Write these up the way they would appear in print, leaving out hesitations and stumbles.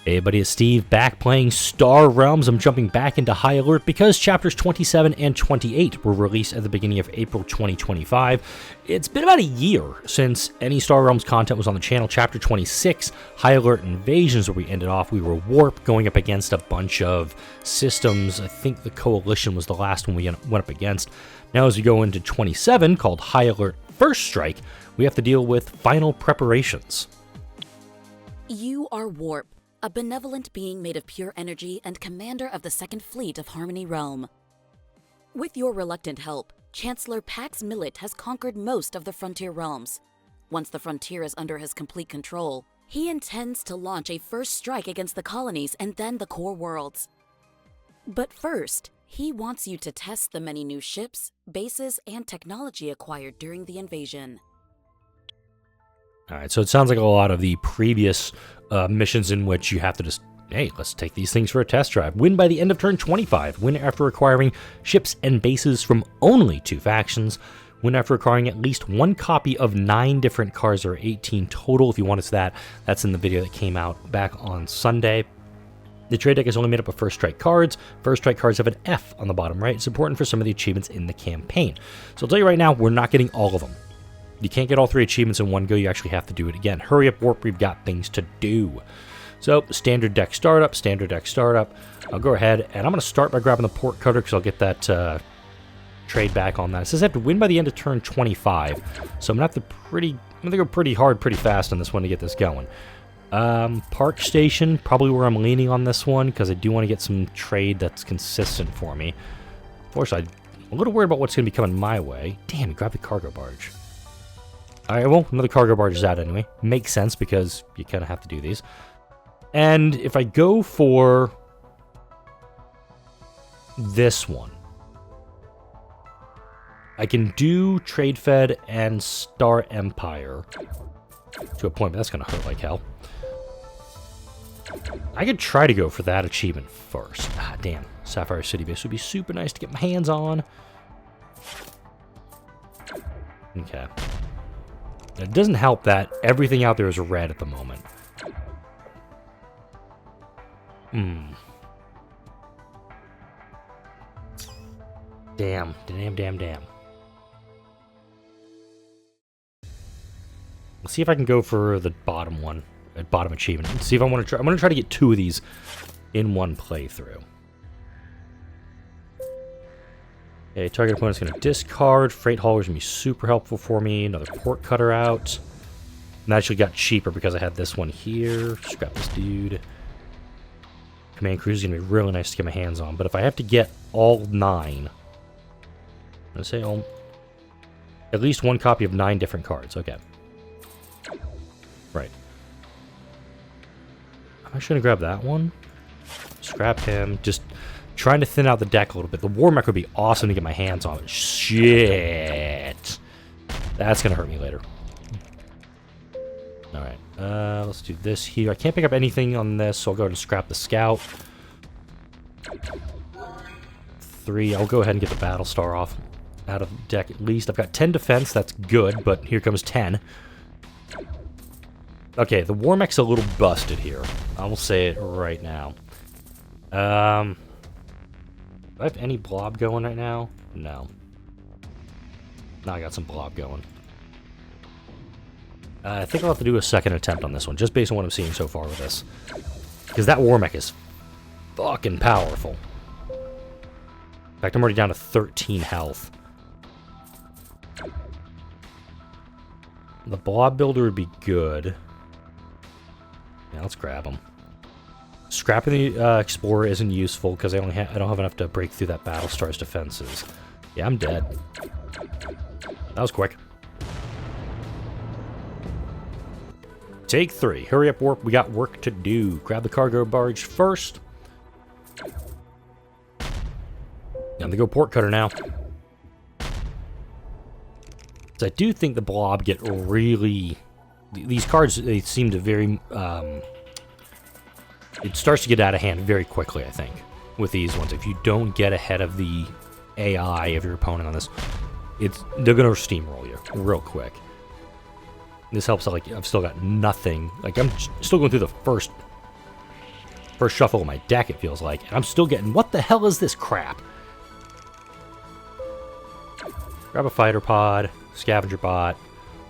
Hey buddy, it's Steve, back playing Star Realms. I'm jumping back into High Alert because chapters 27 and 28 were released at the beginning of April 2025. It's been about a year since any Star Realms content was on the channel. Chapter 26, High Alert Invasions, where we ended off. We were Warp, going up against a bunch of systems. I think the Coalition was the last one we went up against. Now as we go into 27, called High Alert First Strike, we have to deal with final preparations. You are Warp, a benevolent being made of pure energy and commander of the Second Fleet of Harmony Realm. With your reluctant help, Chancellor Pax-Milit has conquered most of the frontier realms. Once the frontier is under his complete control, he intends to launch a first strike against the colonies and then the core worlds. But first, he wants you to test the many new ships, bases, and technology acquired during the invasion. Alright, so it sounds like a lot of the previous missions in which you have to just, hey, let's take these things for a test drive. Win by the end of turn 25. Win after acquiring ships and bases from only 2 factions. Win after acquiring at least 1 copy of 9 different cards, or 18 total. If you want us that, that's in the video that came out back on Sunday. The trade deck is only made up of First Strike cards. First Strike cards have an F on the bottom right. It's important for some of the achievements in the campaign. So I'll tell you right now, we're not getting all of them. You can't get all 3 achievements in one go. You actually have to do it again. Hurry up, Warp. We've got things to do. So, standard deck startup, standard deck startup. I'll go ahead, and I'm going to start by grabbing the port cutter because I'll get that trade back on that. It says I have to win by the end of turn 25. So I'm going to have to go pretty hard, pretty fast on this one to get this going. Park Station, probably where I'm leaning on this one because I do want to get some trade that's consistent for me. Unfortunately, I'm a little worried about what's going to be coming my way. Damn, grab the cargo barge. Alright, well, another cargo barge is out anyway. Makes sense because you kind of have to do these. And if I go for this one, I can do Trade Fed and Star Empire to a point, but that's going to hurt like hell. I could try to go for that achievement first. Ah, damn. Sapphire City Base would be super nice to get my hands on. Okay. It doesn't help that everything out there is red at the moment. Damn. Let's see if I can go for the bottom one, bottom achievement. Let's see if I want to try. I'm going to try to get 2 of these in one playthrough. Okay, target opponent's going to discard. Freight hauler's going to be super helpful for me. Another port cutter out. And that actually got cheaper because I had this one here. Scrap this dude. Command cruiser is going to be really nice to get my hands on. But if I have to get all 9, I'm going to say at least 1 copy of 9 different cards. Okay. Right. I'm actually going to grab that one. Scrap him. Just trying to thin out the deck a little bit. The War Mech would be awesome to get my hands on. Shit. That's going to hurt me later. Alright. Let's do this here. I can't pick up anything on this, so I'll go ahead and scrap the Scout. 3. I'll go ahead and get the Battlestar off. Out of the deck at least. I've got 10 defense. That's good, but here comes 10. Okay, the War Mech's a little busted here. I will say it right now. Do I have any blob going right now? No. Now I got some blob going. I think I'll have to do a second attempt on this one, just based on what I'm seeing so far with this. Because that War Mech is fucking powerful. In fact, I'm already down to 13 health. The blob builder would be good. Yeah, let's grab him. Scrapping the Explorer isn't useful because I don't have enough to break through that Battlestar's defenses. Yeah, I'm dead. That was quick. Take 3. Hurry up, Warp. We got work to do. Grab the cargo barge first. I'm gonna go port cutter now. So I do think the blob get really... These cards, they seem to very... it starts to get out of hand very quickly, I think, with these ones. If you don't get ahead of the AI of your opponent on this, they're going to steamroll you real quick. This helps out, like, I've still got nothing. Like, I'm still going through the first First shuffle of my deck, it feels like. And I'm still getting, what the hell is this crap? Grab a fighter pod, scavenger bot.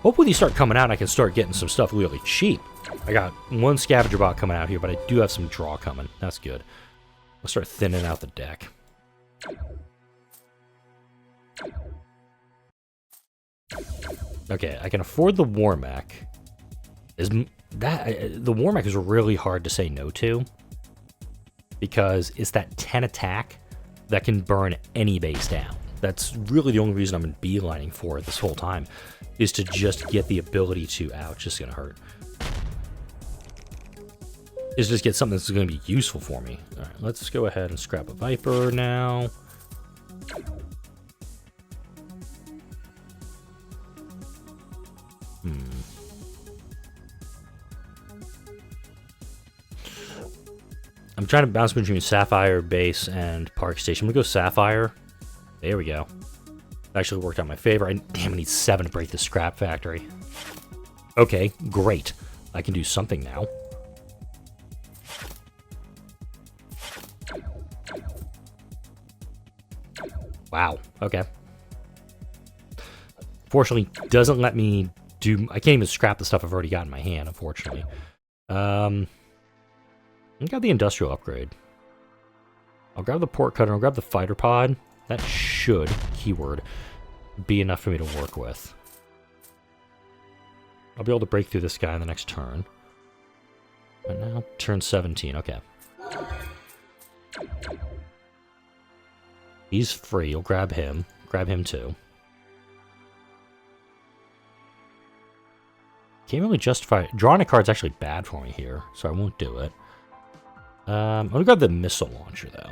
Hopefully these start coming out and I can start getting some stuff really cheap. I got one scavenger bot coming out here, but I do have some draw coming. That's good. Let's start thinning out the deck. Okay, I can afford the war mech. The war mech is really hard to say no to, because it's that 10 attack that can burn any base down. That's really the only reason I'm beelining for it this whole time, is to just get the ability to, ouch, this is gonna hurt, is just get something that's gonna be useful for me. All right, let's go ahead and scrap a Viper now. I'm trying to bounce between Sapphire Base and Park Station. I'm gonna go Sapphire. There we go. Actually worked out in my favor. Damn, I need 7 to break the scrap factory. Okay, great. I can do something now. Wow, okay. Fortunately, doesn't let me do... I can't even scrap the stuff I've already got in my hand, unfortunately. I got the industrial upgrade. I'll grab the port cutter, I'll grab the fighter pod. That should, keyword, be enough for me to work with. I'll be able to break through this guy in the next turn. And now, turn 17, okay. He's free, you'll grab him. Grab him too. Can't really justify... Drawing a card's actually bad for me here, so I won't do it. I'm going to grab the missile launcher, though.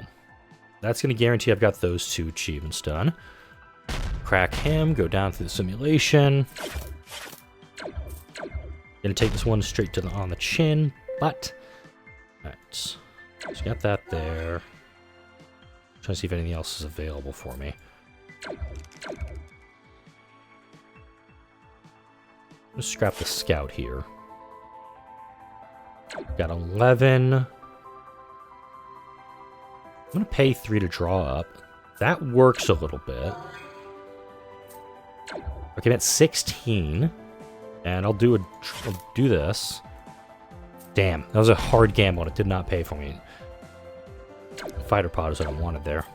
That's going to guarantee I've got those 2 achievements done. Crack him, go down through the simulation. Going to take this one straight to on the chin, but... Alright, so got that there. Trying to see if anything else is available for me. Let's scrap the scout here. Got 11... I'm going to pay 3 to draw up. That works a little bit. Okay, that's 16. And I'll do this. Damn, that was a hard gamble and it did not pay for me. Fighter pod is what I wanted there.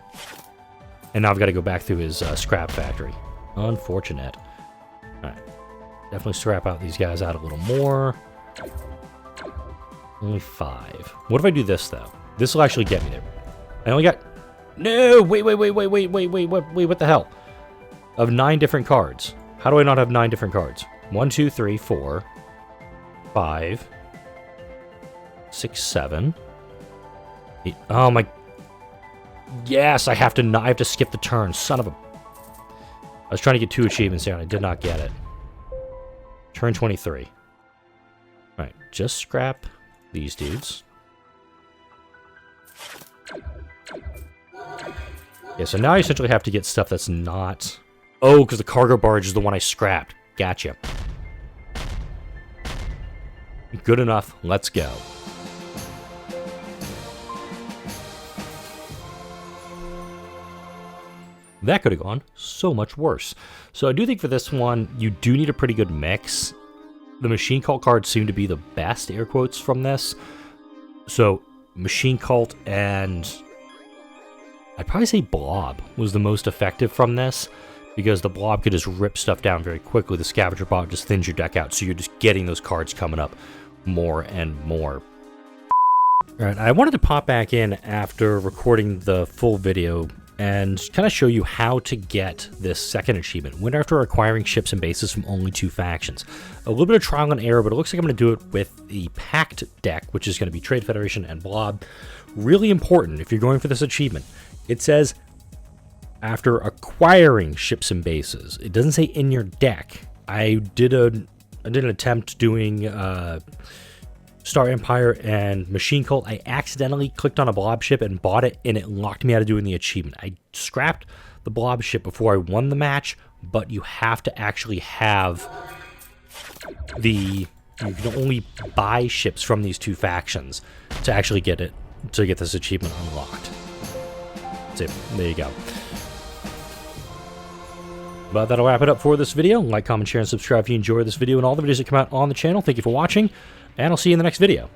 And now I've got to go back through his scrap factory. Unfortunate. Alright. Definitely scrap out these guys out a little more. Only 5. What if I do this, though? This will actually get me there. I only got... No! Wait, what the hell? Of 9 different cards. How do I not have 9 different cards? 1, 2, 3, 4, 5, 6, 7, 8. Oh my... Yes, I have to skip the turn. Son of a... I was trying to get 2 achievements there and I did not get it. Turn 23. Alright, just scrap these dudes. Yeah, so now I essentially have to get stuff that's not... Oh, because the cargo barge is the one I scrapped. Gotcha. Good enough. Let's go. That could have gone so much worse. So I do think for this one, you do need a pretty good mix. The Machine Cult cards seem to be the best, air quotes, from this. So, Machine Cult and... I'd probably say Blob was the most effective from this, because the Blob could just rip stuff down very quickly. The Scavenger Bot just thins your deck out, so you're just getting those cards coming up more and more. Alright, I wanted to pop back in after recording the full video and kind of show you how to get this second achievement, win after acquiring ships and bases from only 2 factions. A little bit of trial and error, but it looks like I'm going to do it with the Pact deck, which is going to be Trade Federation and Blob. Really important if you're going for this achievement. It says, after acquiring ships and bases. It doesn't say in your deck. I did an attempt doing Star Empire and Machine Cult. I accidentally clicked on a Blob ship and bought it, and it locked me out of doing the achievement. I scrapped the Blob ship before I won the match, but you have to actually have the... You can only buy ships from these 2 factions to actually get it to get this achievement unlocked. So, there you go. But that'll wrap it up for this video. Like, comment, share, and subscribe if you enjoyed this video and all the videos that come out on the channel. Thank you for watching, and I'll see you in the next video.